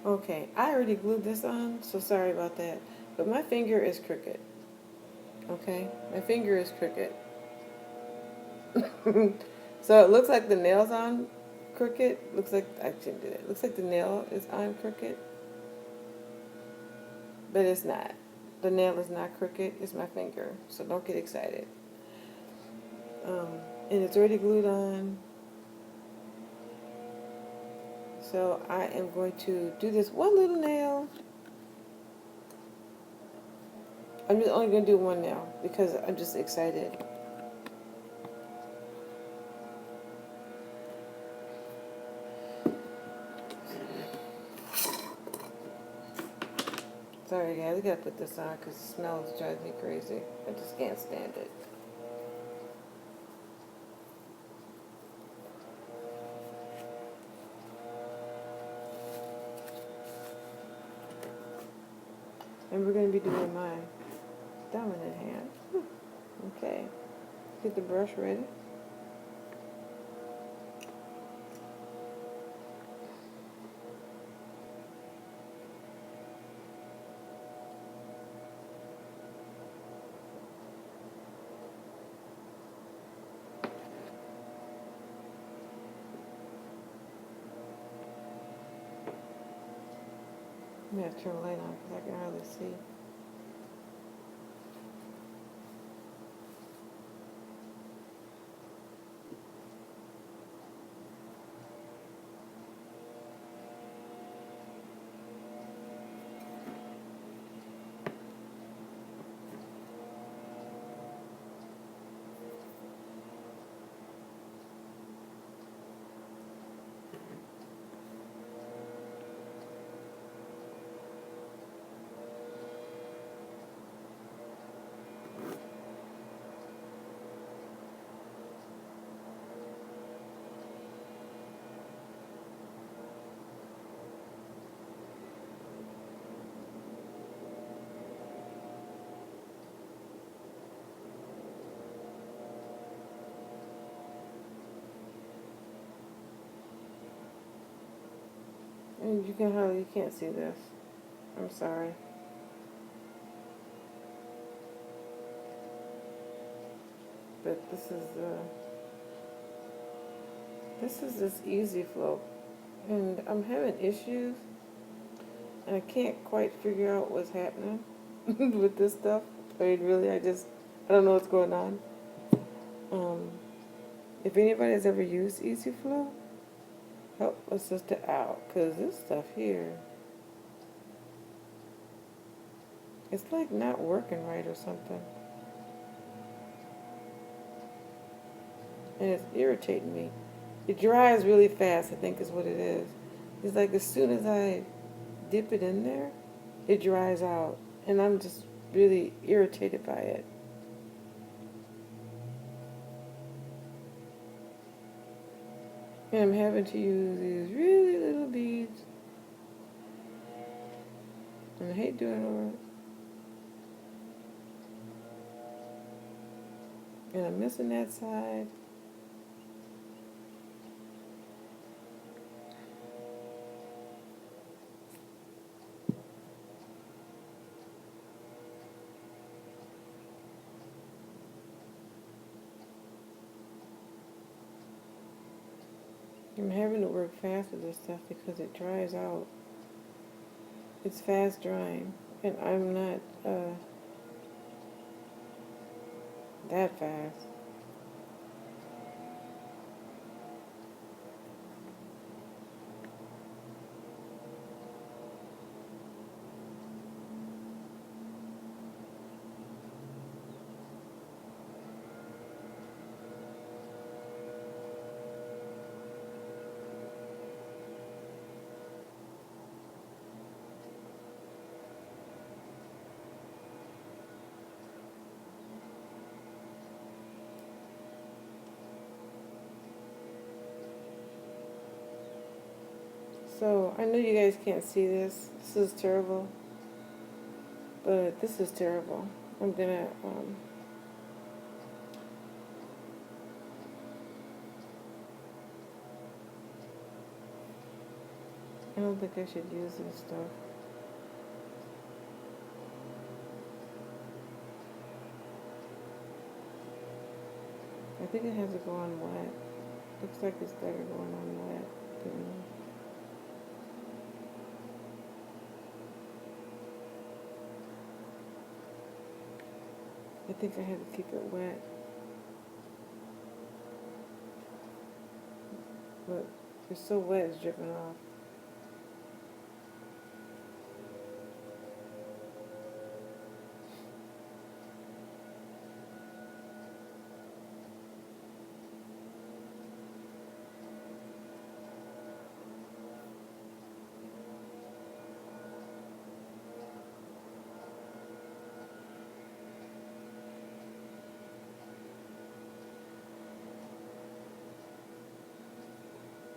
Okay, I already glued this on, so sorry about that. But my finger is crooked. Okay, my finger is crooked. So it looks like the nail's on crooked. Looks like I shouldn't do that. Looks like the nail is on crooked, but it's not. The nail is not crooked. It's my finger. So don't get excited. Um, and it's already glued on. So I am going to do this one little nail. I'm just only going to do one nail because I'm just excited. Sorry guys, I gotta put this on because the smell drives me crazy. I just can't stand it. And we're gonna be doing my dominant hand. Okay, get the brush ready. I'm gonna turn the light on because I can hardly see. And you can't see this. I'm sorry. But this is this easy flow. And I'm having issues and I can't quite figure out what's happening with this stuff. I mean really I don't know what's going on. Um if anybody's ever used Easy Flow, help a sister out, because this stuff here, it's like not working right or something. And it's irritating me. It dries really fast, I think is what it is. It's like as soon as I dip it in there, it dries out. And I'm just really irritated by it. And I'm having to use these really little beads. And I hate doing it. And I'm missing that side. I'm having to work fast with this stuff because it dries out. It's fast drying. And I'm not that fast. So I know you guys can't see this. This is terrible. But this is terrible. I'm gonna I don't think I should use this stuff. I think it has to go on wet. Looks like it's better going on wet to me. I think I had to keep it wet. But it's so wet it's dripping off.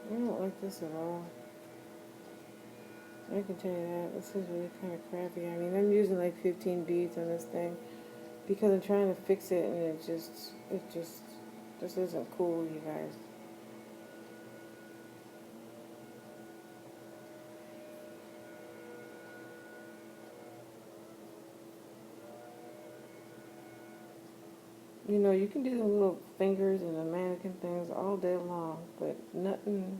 I don't like this at all. I can tell you that. This is really kind of crappy. I mean, I'm using like 15 beads on this thing because I'm trying to fix it and this isn't cool, you guys. You know, you can do the little fingers and the mannequin things all day long, but nothing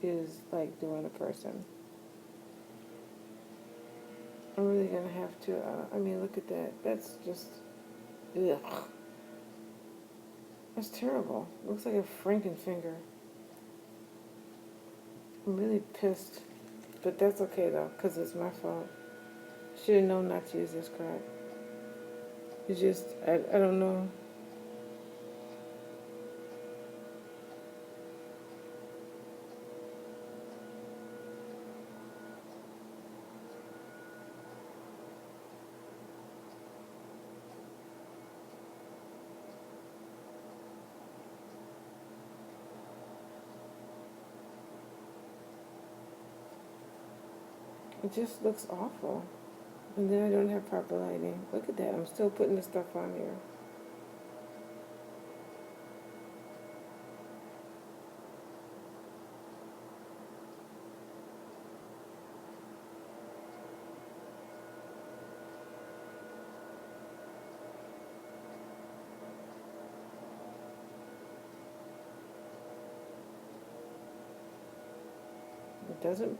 is like doing a person. I'm really gonna have to, I mean, look at that. That's just, ugh. That's terrible. Looks like a Frankenfinger. I'm really pissed. But that's okay though, because it's my fault. Should have known not to use this crap. It's just, I don't know. It just looks awful. And then I don't have proper lighting. Look at that. I'm still putting the stuff on here.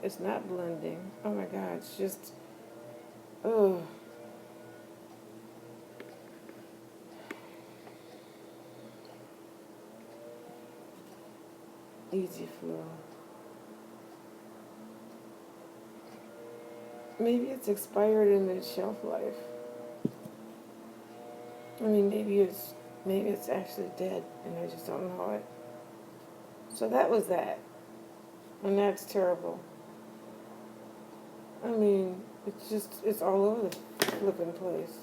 It's not blending. Oh my God, it's just, oh. Easy flow. Maybe it's expired in its shelf life. I mean, maybe it's actually dead and I just don't know it. So that was that. And that's terrible. I mean, it's all over the flipping place.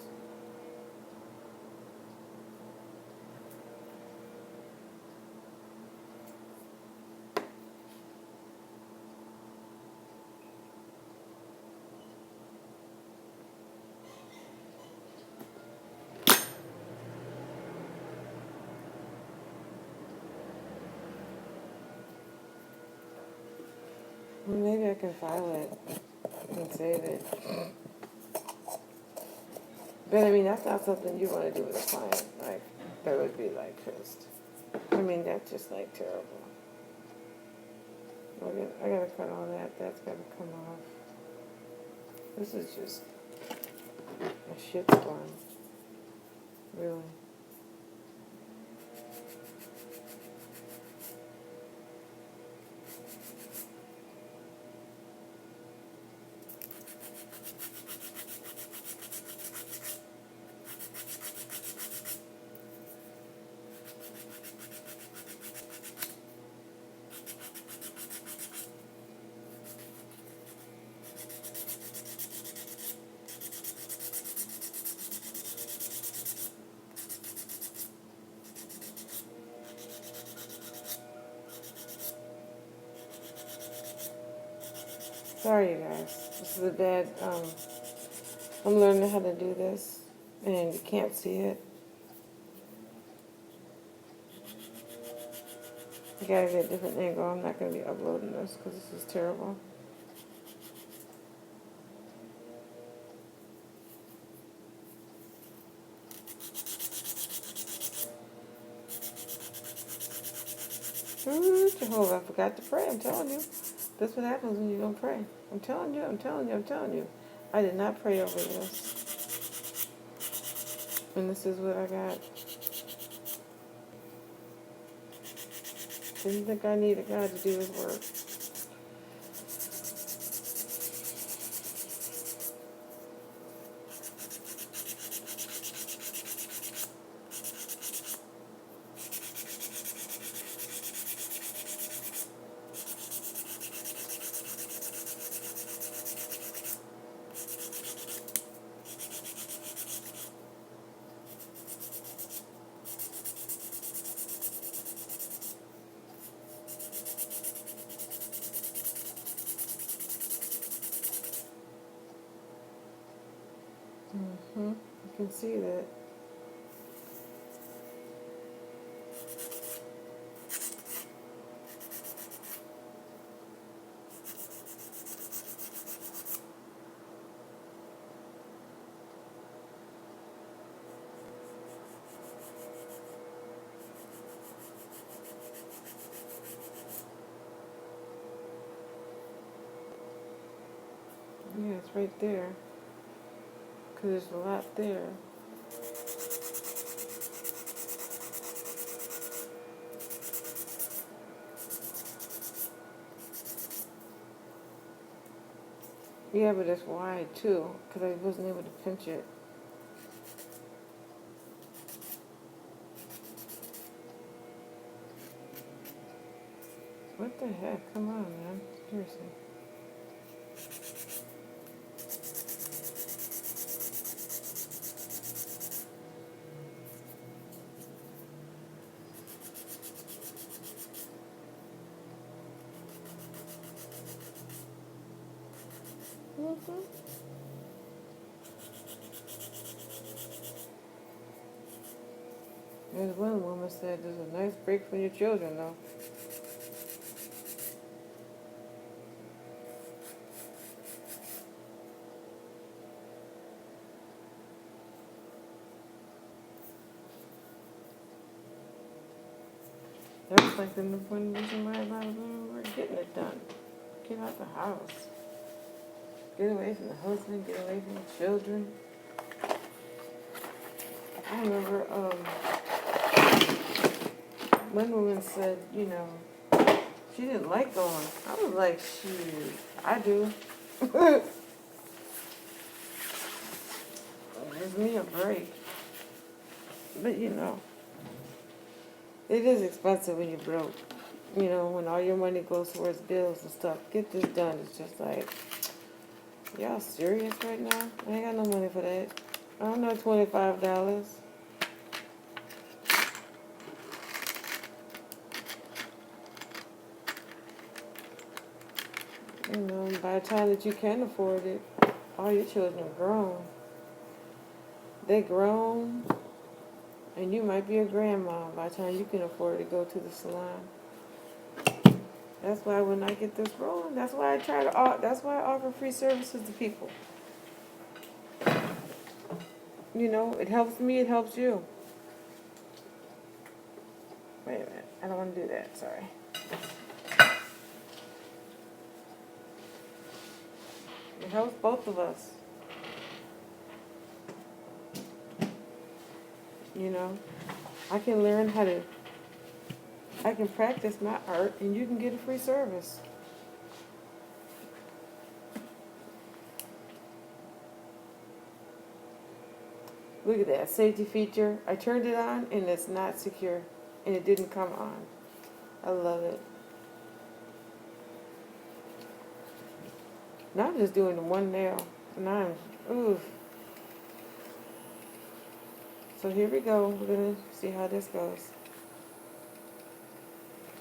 Well, maybe I can file it and save it. But I mean, that's not something you want to do with a client. Like, that would be like pissed. I mean, that's just like terrible. I gotta cut all that. That's gotta come off. This is just a shitstorm. Really. Sorry, you guys. This is a bad, I'm learning how to do this, and you can't see it. You gotta get a different angle. I'm not gonna be uploading this, because this is terrible. Oh, I forgot to pray. I'm telling you. That's what happens when you don't pray. I'm telling you, I'm telling you, I'm telling you. I did not pray over this. And this is what I got. Didn't think I needed God to do his work. You can see that. Yeah, it's right there. Because there's a lot there. Yeah, but it's wide too. Because I wasn't able to pinch it. What the heck? Come on, man. Seriously. There's one woman said there's a nice break from your children, though. That's like the one reason why a lot of women were getting it done. Get out the house. Get away from the husband. Get away from the children. I remember one woman said, you know, she didn't like going. I was like, shoot, I do. Gives me a break. But you know, it is expensive when you're broke. You know, when all your money goes towards bills and stuff. Get this done. It's just like, y'all serious right now? I ain't got no money for that. I don't know, $25. You know, by the time that you can afford it, all your children are grown. They grown, and you might be a grandma by the time you can afford to go to the salon. That's why when I get this rolling, that's why that's why I offer free services to people. You know, it helps me, it helps you. Wait a minute, I don't want to do that, sorry. It helps both of us. You know, I can learn I can practice my art and you can get a free service. Look at that safety feature. I turned it on and it's not secure and it didn't come on. I love it. Now I'm just doing the one nail and oof. So here we go. We're going to see how this goes.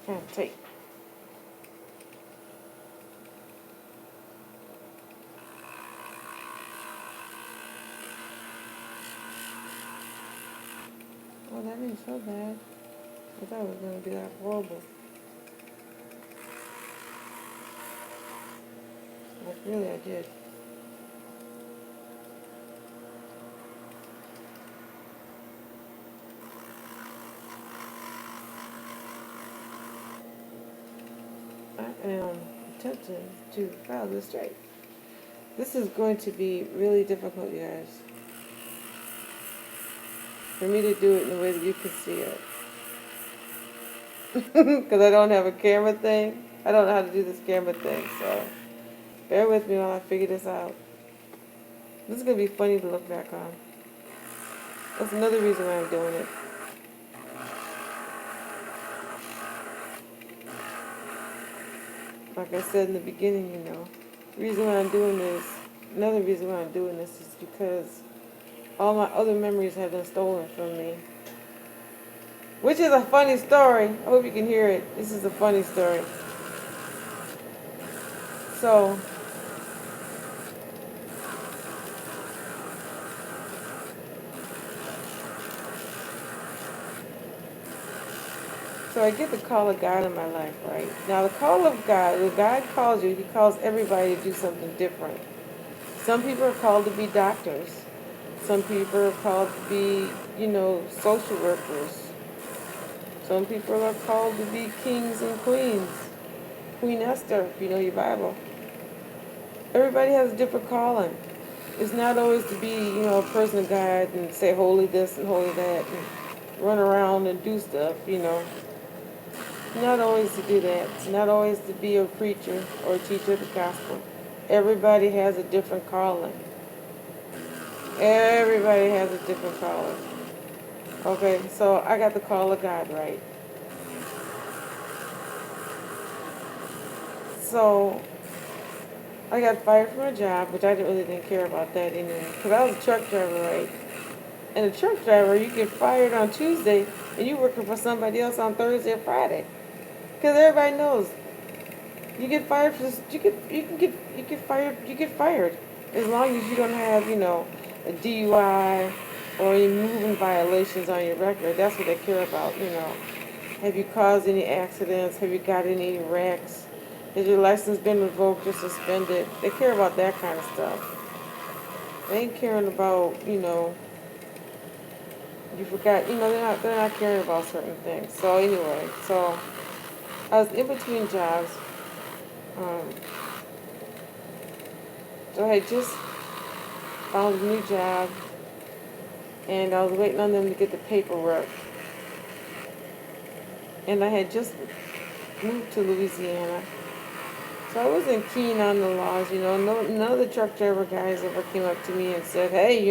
Kind of tight. Oh, that ain't so bad. I thought it was going to be like horrible. Like really, I did. to file this straight. This is going to be really difficult, you guys, for me to do it in the way that you can see it. Because I don't have a camera thing. I don't know how to do this camera thing, so bear with me while I figure this out. This is going to be funny to look back on. That's another reason why I'm doing it. Like I said in the beginning, another reason why I'm doing this is because all my other memories have been stolen from me. Which is a funny story. I hope you can hear it. This is a funny story. So I get the call of God in my life, right? Now the call of God, when God calls you, He calls everybody to do something different. Some people are called to be doctors. Some people are called to be, social workers. Some people are called to be kings and queens. Queen Esther, if you know your Bible. Everybody has a different calling. It's not always to be, a person of God and say holy this and holy that and run around and do stuff, Not always to do that. It's not always to be a preacher or a teacher of the gospel. Everybody has a different calling. Everybody has a different calling. Okay, so I got the call of God, right? So I got fired from a job, which I really didn't care about that anyway. Because I was a truck driver, right? And a truck driver, you get fired on Tuesday, and you're working for somebody else on Thursday or Friday. Because everybody knows you get fired for this, you get fired as long as you don't have a DUI or any moving violations on your record. That's what they care about. Have you caused any accidents? Have you got any wrecks? Has your license been revoked or suspended? They care about that kind of stuff. They ain't caring about you forgot. They're not caring about certain things. So anyway, I was in between jobs. Um, so I had just found a new job, and I was waiting on them to get the paperwork. And I had just moved to Louisiana, so I wasn't keen on the laws. None of the truck driver guys ever came up to me and said, "Hey,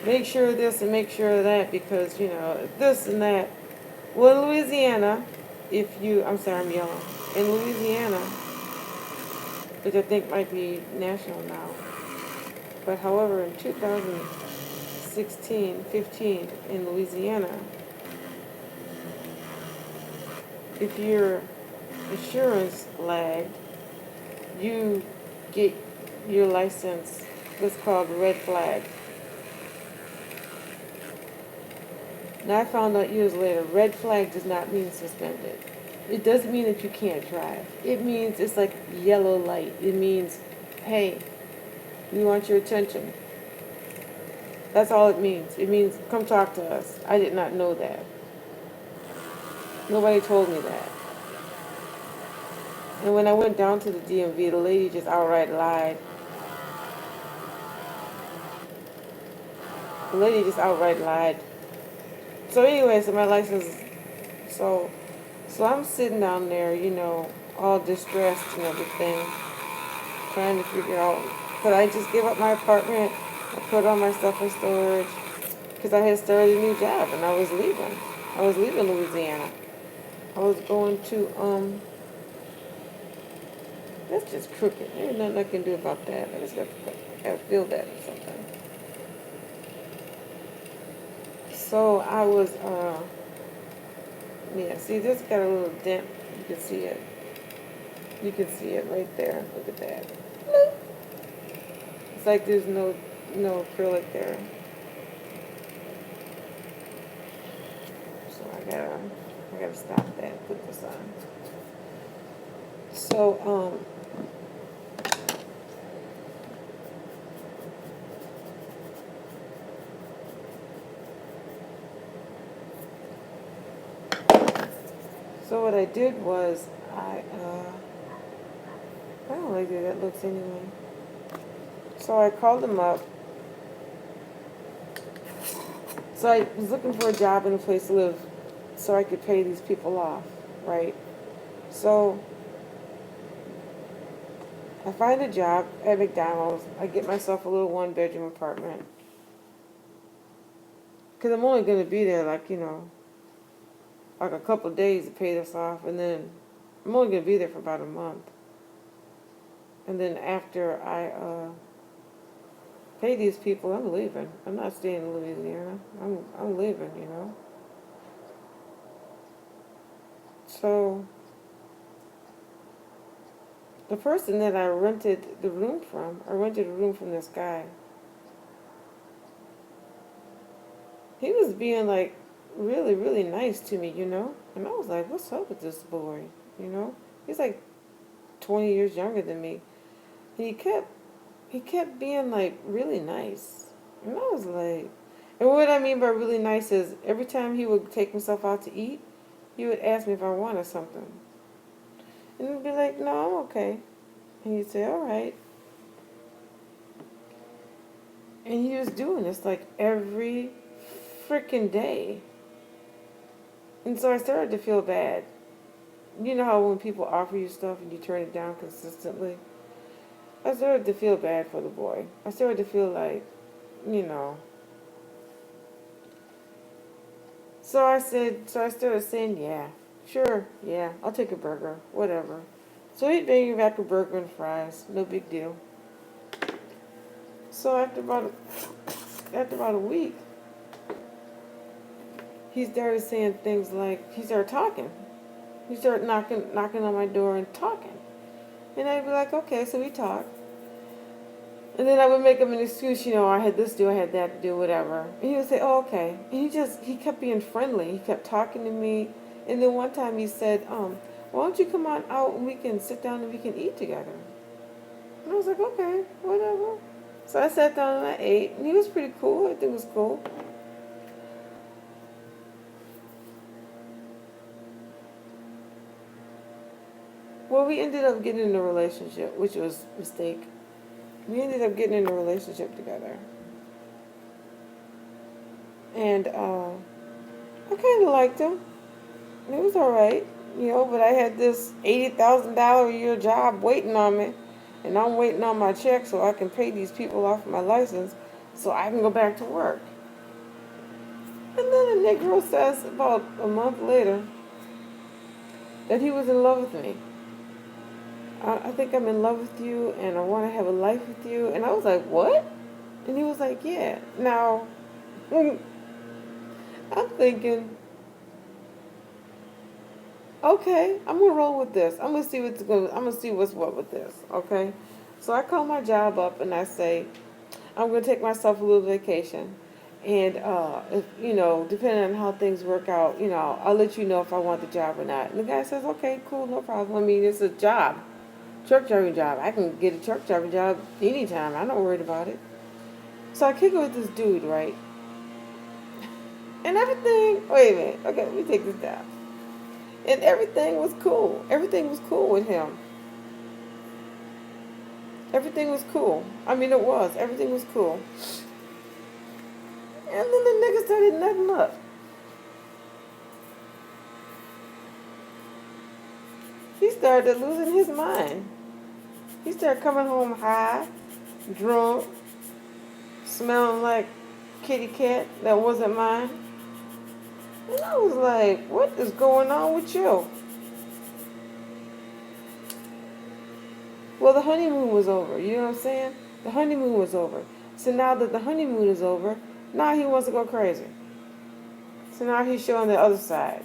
make sure of this and make sure of that because this and that." Well, in Louisiana, I'm sorry, I'm yelling. In Louisiana, which I think might be national now, but however, in 2016, 15, in Louisiana, if your insurance lagged, you get your license what's called red flag. Now I found out years later, red flag does not mean suspended. It doesn't mean that you can't drive. It means it's like yellow light. It means, hey, we want your attention. That's all it means. It means come talk to us. I did not know that. Nobody told me that. And when I went down to the DMV, the lady just outright lied. The lady just outright lied. So anyway, so my license, so I'm sitting down there, all distressed and everything, trying to figure out, could I just give up my apartment and put all my stuff in storage? Because I had started a new job and I was leaving. I was leaving Louisiana. I was going to, that's just crooked. There's nothing I can do about that. I just got to feel that or something. So I was, yeah, see, this got a little dent. You can see it. You can see it right there. Look at that. It's like there's no acrylic there. So I gotta stop that and put this on. So, so what I did was lazy that looks anyway. So I called him up. So I was looking for a job and a place to live so I could pay these people off, right? So I find a job at McDonald's. I get myself a little one-bedroom apartment. Because I'm only going to be there like a couple of days to pay this off. And then I'm only going to be there for about a month. And then after I pay these people, I'm leaving. I'm not staying in Louisiana. I'm leaving, So the person that I rented a room from this guy. He was being like really, really nice to me, And I was like, what's up with this boy, He's like 20 years younger than me. And he kept being like really nice. And I was like, and what I mean by really nice is every time he would take himself out to eat, he would ask me if I wanted something. And I'd be like, no, I'm okay. And he'd say, all right. And he was doing this like every freaking day. And so I started to feel bad. You know how when people offer you stuff and you turn it down consistently? I started to feel bad for the boy. I started to feel like, So I started saying, yeah, sure, yeah, I'll take a burger, whatever. So he'd bring me back a burger and fries, no big deal. So after about a week, he started saying things like, he started talking. He started knocking on my door and talking. And I'd be like, okay, so we talked. And then I would make him an excuse, I had this to do, I had that to do, whatever. And he would say, oh, okay. And he kept being friendly. He kept talking to me. And then one time he said, why don't you come on out and we can sit down and we can eat together? And I was like, okay, whatever. So I sat down and I ate. And he was pretty cool. I think it was cool. Well, we ended up getting in a relationship, which was a mistake. We ended up getting in a relationship together. And I kind of liked him. It was all right, but I had this $80,000 a year job waiting on me. And I'm waiting on my check so I can pay these people off my license so I can go back to work. And then a Negro says about a month later that he was in love with me. I think I'm in love with you and I want to have a life with you. And I was like, what? And he was like, yeah. Now, I'm thinking, okay, I'm gonna roll with this. I'm gonna see what's what with this. Okay, so I call my job up and I say, I'm gonna take myself a little vacation, and if depending on how things work out, I'll let you know if I want the job or not. And the guy says, okay, cool, no problem. I mean, it's a job. Truck driving job. I can get a truck driving job anytime. I'm not worried about it. So I kick it with this dude, right? And everything, wait a minute. Okay, let me take this down. And everything was cool. Everything was cool with him. Everything was cool. I mean, it was. Everything was cool. And then the nigga started nutting up. He started losing his mind. He started coming home high, drunk, smelling like kitty cat that wasn't mine. And I was like, what is going on with you? Well, the honeymoon was over. You know what I'm saying? The honeymoon was over. So now that the honeymoon is over, now he wants to go crazy. So now he's showing the other side.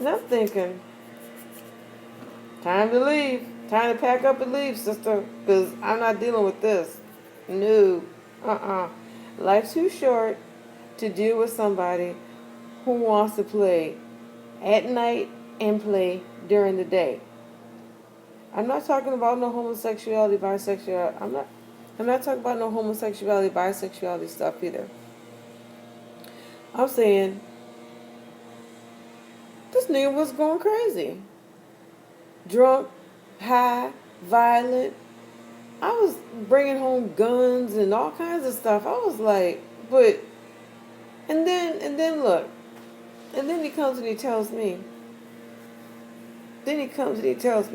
And I'm thinking, time to leave. Time to pack up and leave, sister. Because I'm not dealing with this. No. Life's too short to deal with somebody who wants to play at night and play during the day. I'm not talking about no homosexuality, bisexuality. I'm not talking about no homosexuality, bisexuality stuff either. I'm saying this nigga was going crazy. Drunk, high, violent. I was bringing home guns and all kinds of stuff. I was like, but, and then look, and then he comes and he tells me,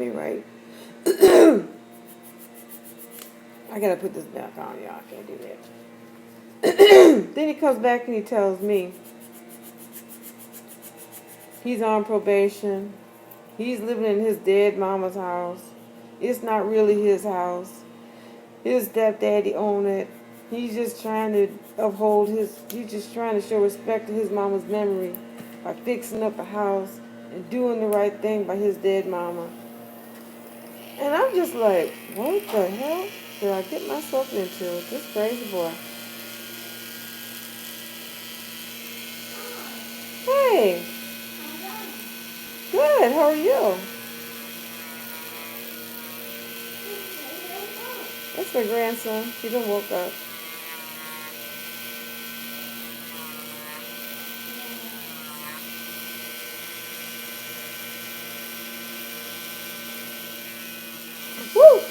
right? I gotta put this back on, y'all. I can't do that. Then he comes back and he tells me he's on probation. He's living in his dead mama's house. It's not really his house. His stepdaddy owned it. He's just trying to he's just trying to show respect to his mama's memory by fixing up a house and doing the right thing by his dead mama. And I'm just like, what the hell did I get myself into? This crazy boy. Hey, good. How are you? That's my grandson. She done woke up. Woo!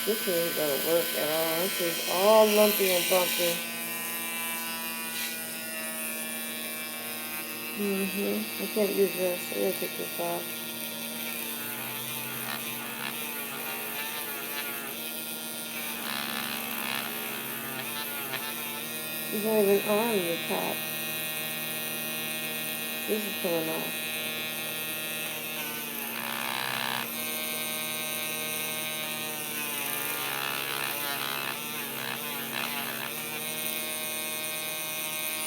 This ain't gonna work at all. This is all lumpy and bumpy. I can't use this. I gotta take this off. It's not even on the top. This is coming off.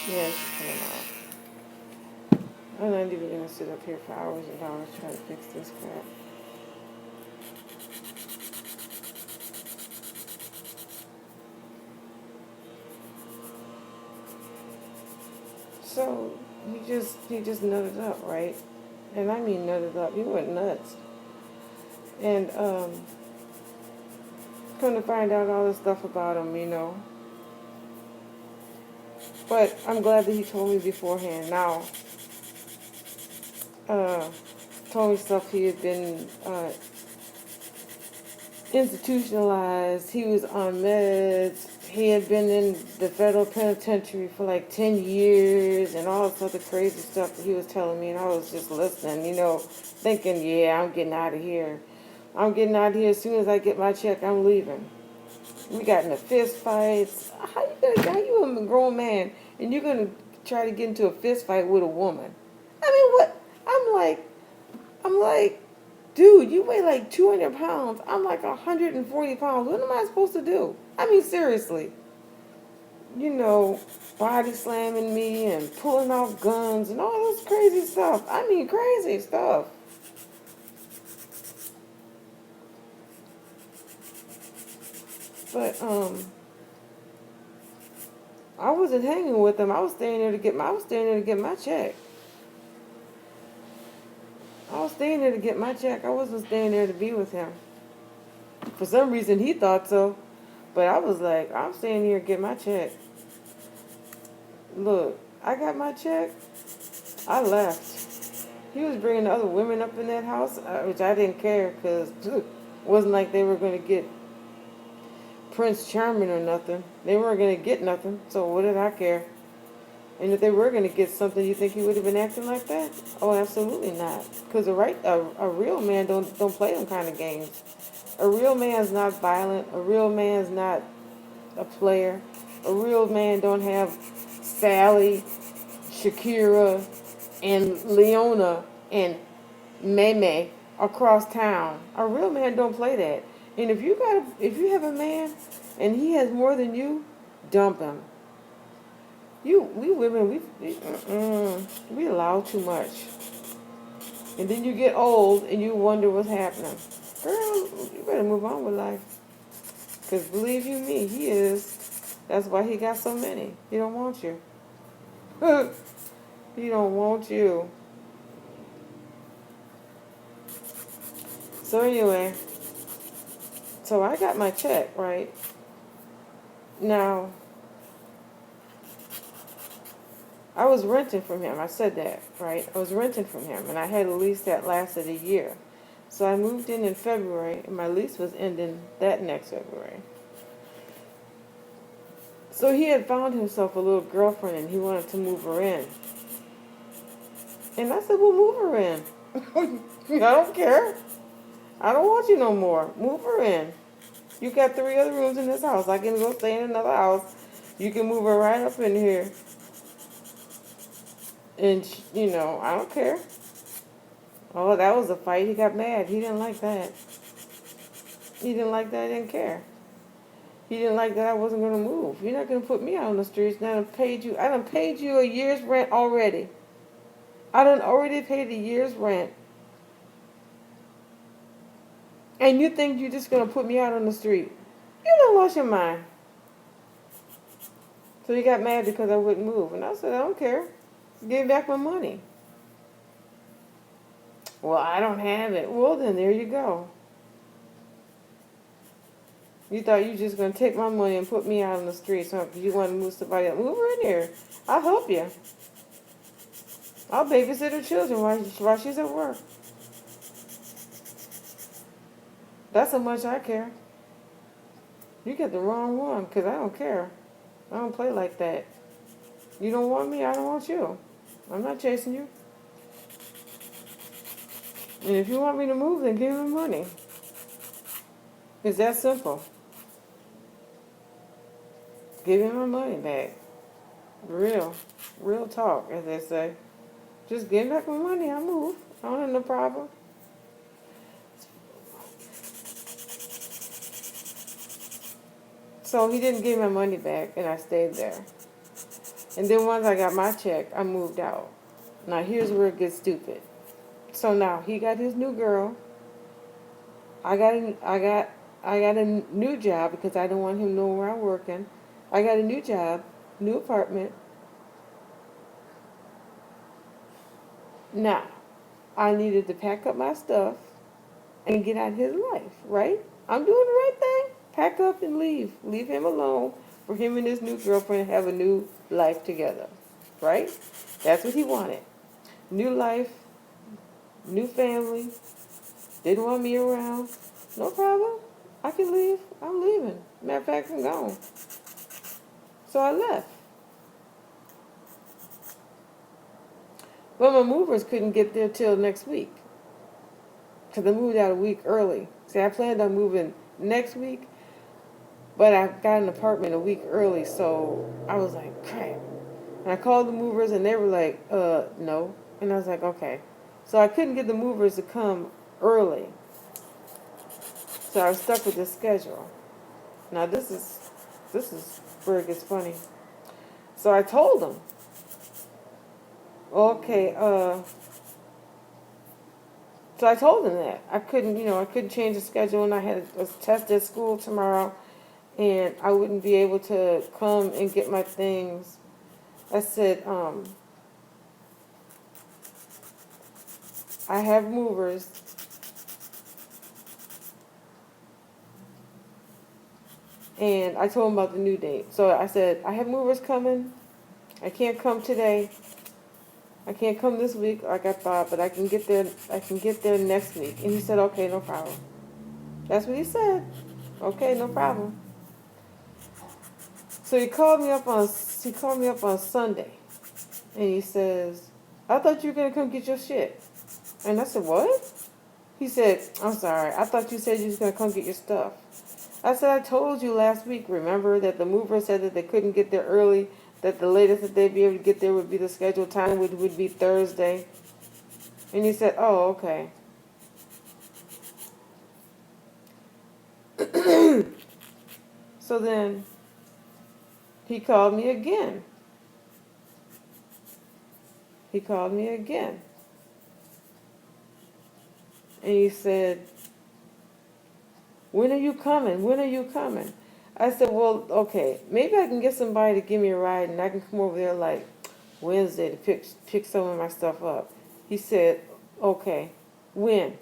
Yeah, it's coming off. I'm not even gonna sit up here for hours and hours trying to fix this crap. So he just nutted up, right? And I mean nutted up. He went nuts. And come to find out all this stuff about him, But I'm glad that he told me beforehand. Now, told me stuff he had been institutionalized. He was on meds. He had been in the federal penitentiary for like 10 years and all this other crazy stuff that he was telling me. And I was just listening, thinking, yeah, I'm getting out of here. I'm getting out of here as soon as I get my check. I'm leaving. We got into fist fights. How you a grown man and you're gonna try to get into a fist fight with a woman? I mean, what? I'm like, dude, you weigh like 200 pounds. I'm like 140 pounds. What am I supposed to do? I mean, seriously. Body slamming me and pulling off guns and all this crazy stuff. I mean, crazy stuff. But I wasn't hanging with him. I was staying there to get my check. I was staying there to get my check. I wasn't staying there to be with him. For some reason, he thought so. But I was like, I'm staying here to get my check. Look, I got my check. I left. He was bringing the other women up in that house, which I didn't care because it wasn't like they were going to get Prince Charming or nothing. They weren't going to get nothing, so what did I care? And if they were going to get something, you think he would have been acting like that? Oh, absolutely not. Because a real man don't play them kind of games. A real man's not violent. A real man's not a player. A real man don't have Sally, Shakira, and Leona and Meme across town. A real man don't play that. And if you have a man and he has more than you, dump him. We women, we allow too much. And then you get old and you wonder what's happening. Girl, you better move on with life. Because believe you me, he is. That's why he got so many. He don't want you. He don't want you. So anyway, so I got my check, right? Now, I was renting from him. I said that, right? I was renting from him, and I had a lease that lasted a year. So I moved in February, and my lease was ending that next February. So he had found himself a little girlfriend, and he wanted to move her in. And I said, well, move her in. I don't care. I don't want you no more. Move her in. You got 3 other rooms in this house. I can go stay in another house. You can move her right up in here. And, I don't care. Oh, that was a fight. He got mad. He didn't like that. He didn't like that. I didn't care. He didn't like that I wasn't going to move. You're not going to put me out on the streets. Now I done paid you a year's rent already. I done already paid a year's rent. And you think you're just going to put me out on the street. You done lost your mind. So he got mad because I wouldn't move. And I said, I don't care. Give me back my money. Well, I don't have it. Well, then there you go. You thought you were just going to take my money and put me out on the street. So if you want to move somebody else, move her in here. I'll help you. I'll babysit her children while she's at work. That's how much I care. You get the wrong one, because I don't care. I don't play like that. You don't want me, I don't want you. I'm not chasing you. And if you want me to move, then give me money. It's that simple. Give me my money back. Real talk, as they say. Just give me back my money, I'll move. I don't have no problem. So he didn't give my money back, and I stayed there. And then once I got my check, I moved out. Now here's where it gets stupid. So now he got his new girl. I got a new job because I don't want him knowing where I'm working. I got a new job, new apartment. Now, I needed to pack up my stuff and get out of his life, right? I'm doing the right thing. Pack up and leave. Leave him alone for him and his new girlfriend to have a new life together, right? That's what he wanted. New life, new family. Didn't want me around. No problem. I can leave. I'm leaving. Matter of fact, I'm gone. So I left. But my movers couldn't get there till next week. Because I moved out a week early. See, I planned on moving next week, but I got an apartment a week early, so I was like, crap. And I called the movers, and they were like, no. And I was like, okay. So I couldn't get the movers to come early. So I was stuck with this schedule. Now this is where it gets funny. So I told them, okay, so I told them that I couldn't change the schedule, and I had a test at school tomorrow, and I wouldn't be able to come and get my things. I said, I have movers, and I told them about the new date. So I said, I have movers coming. I can't come today. I can't come this week like I thought, but I can get there. I can get there next week. And he said, okay, no problem. That's what he said. Okay, no problem. So he called me up on Sunday, and he says, I thought you were gonna come get your shit. And I said, what? He said, I'm sorry. I thought you said you was gonna come get your stuff. I said, I told you last week, remember, that the mover said that they couldn't get there early, that the latest that they'd be able to get there would be the scheduled time, would be Thursday. And he said, oh, okay. So then he called me again. And he said, when are you coming? I said, well, okay, maybe I can get somebody to give me a ride, and I can come over there like Wednesday to pick some of my stuff up. He said, okay. When?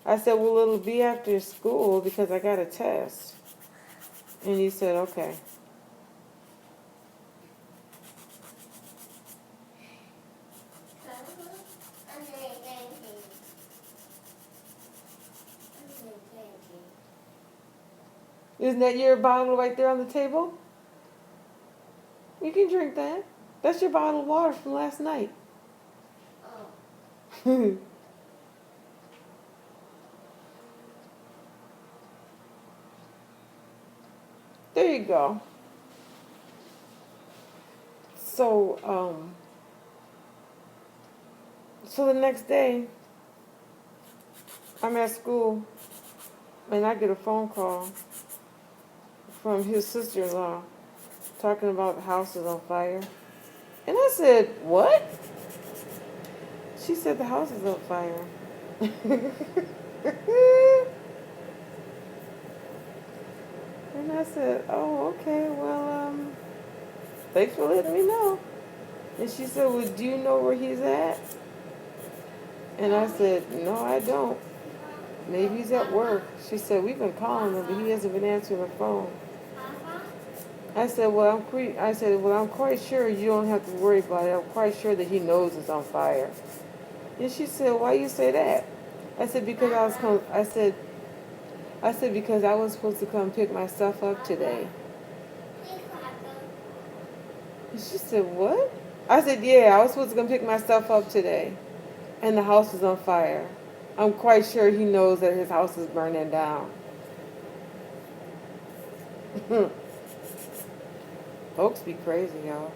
I said, well, it'll be after school because I got a test. And he said, okay. Isn't that your bottle right there on the table? You can drink that. That's your bottle of water from last night. There you go. So, so the next day, I'm at school, and I get a phone call from his sister-in-law talking about the house is on fire. And I said, what? She said the house is on fire. And I said, oh, okay, well, thanks for letting me know. And she said, well, do you know where he's at? And I said, no, I don't. Maybe he's at work. She said, we've been calling him, but he hasn't been answering the phone. I said, well, I'm quite sure you don't have to worry about it. I'm quite sure that he knows it's on fire. And she said, why you say that? I said, because I said, because I was supposed to come pick my stuff up today. And she said, what? I said, yeah, I was supposed to come pick my stuff up today. And the house was on fire. I'm quite sure he knows that his house is burning down. Folks be crazy, y'all.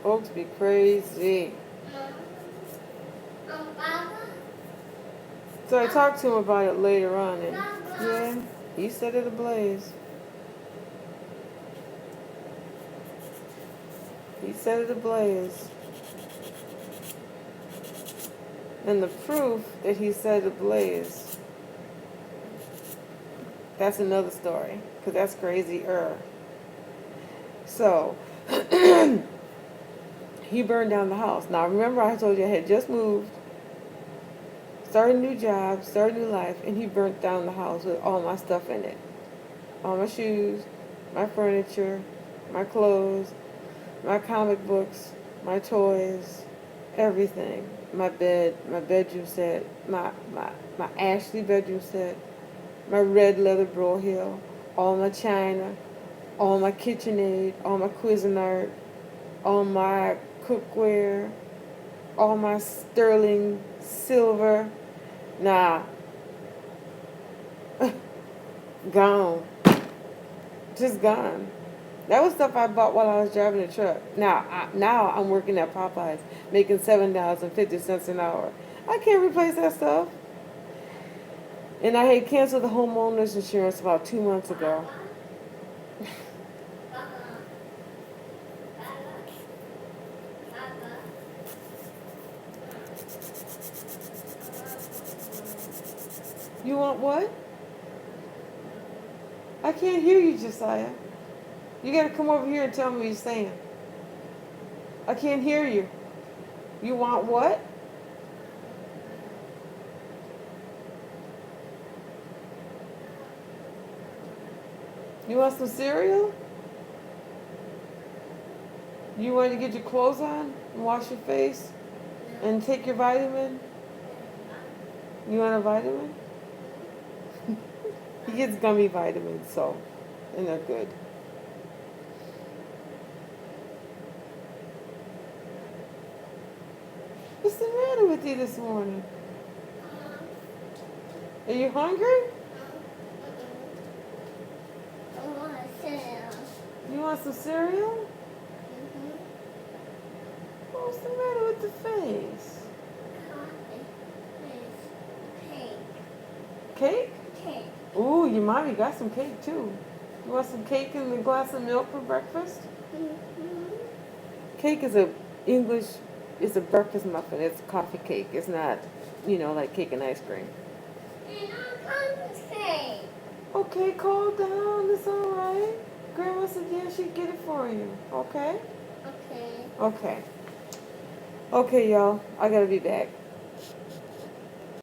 Folks be crazy. So I talked to him about it later on, and yeah, he set it ablaze. He set it ablaze. And the proof that he set it ablaze, that's another story, because that's crazy-er. So, he burned down the house. Now, remember I told you I had just moved, started a new job, started a new life, and he burnt down the house with all my stuff in it. All my shoes, my furniture, my clothes, my comic books, my toys, everything. My bed, my bedroom set, my Ashley bedroom set, my red leather Brohill, all my china, all my KitchenAid, all my Cuisinart, all my cookware, all my sterling silver. Nah. Gone. Just gone. That was stuff I bought while I was driving the truck. Now I'm working at Popeyes, making $7.50 an hour. I can't replace that stuff. And I had canceled the homeowner's insurance about 2 months ago. You want what? I can't hear you, Josiah. You gotta come over here and tell me what you're saying. I can't hear you. You want what? You want some cereal? You want to get your clothes on and wash your face and take your vitamin? You want a vitamin? He gets gummy vitamins, so, and they're good. What's the matter with you this morning? Are you hungry? You want some cereal? What's the matter with the face? Cake? Cake. Ooh, your mommy got some cake too. You want some cake and a glass of milk for breakfast? Cake is it's a breakfast muffin. It's coffee cake. It's not, like cake and ice cream. Okay, calm down. It's all right. Grandma said, yeah, she'd get it for you. Okay? Okay. Okay. Okay. Okay, y'all. I gotta be back.